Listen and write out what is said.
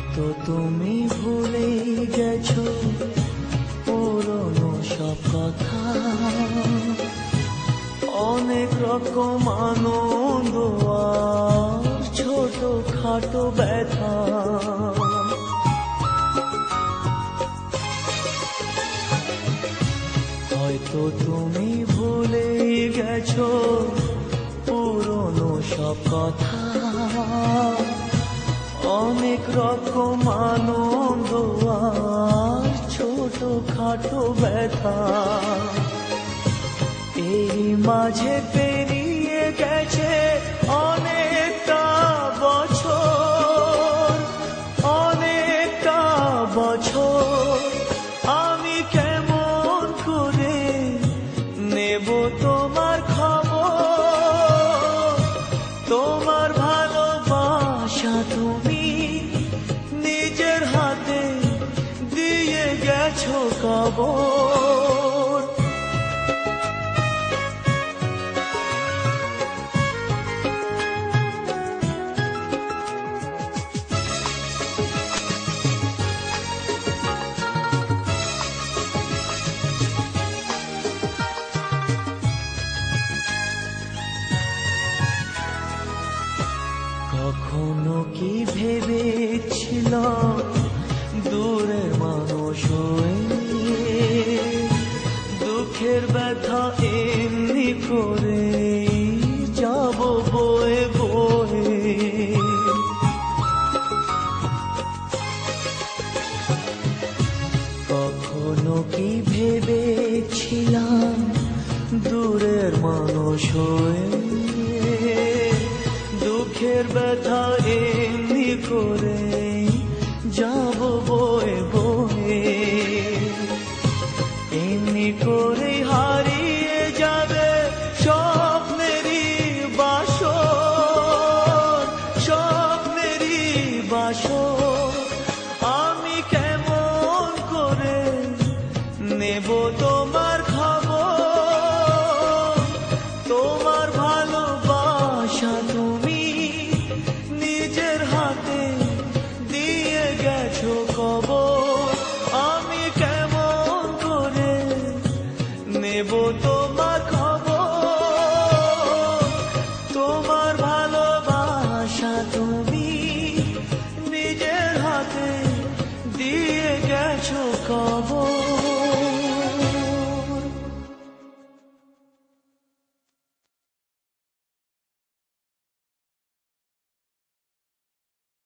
হয়তো তুমি ভুলে গেছো পুরনো সব কথা, অনেক রকম আনন্দ আর ছোট খাটো ব্যথা। হয়তো তুমি ভুলে গেছো পুরনো সব কথা, অনেক রকম আনন্দ আর ছোট খাটো ব্যথা। এই মাঝে পেরিয়ে গেছে অনেকটা বছর, অনেকটা বছর। আমি কেমন করে নেব তোমার খবর? তোমার ভালোবাসা তুমি নিজের হাতে দিয়ে গেছো কবর। কখনো কি ভেবেছিলাম দূরের মানুষ হয়ে দুঃখের ব্যথা এমনি করে যাব বয়ে বয়ে। কখনো কি ভেবেছিলাম দূরের মানুষ হয়ে দুঃখের ব্যথা এমনি করে যাব বয়ে বয়ে। এমনি করে হারিয়ে যাবে স্বপ্নেরই বাসর, স্বপ্নেরই বাসর। আমি কেমন করে নেব তোমার খবর? তোমার ভালোবাসা তুমি নিজের হাতে দিয়ে গেছো কবর। আমি কেমন করে নেব তোমার খবর? তোমার ভালোবাসা তুমি নিজের হাতে দিয়ে গেছো কবর।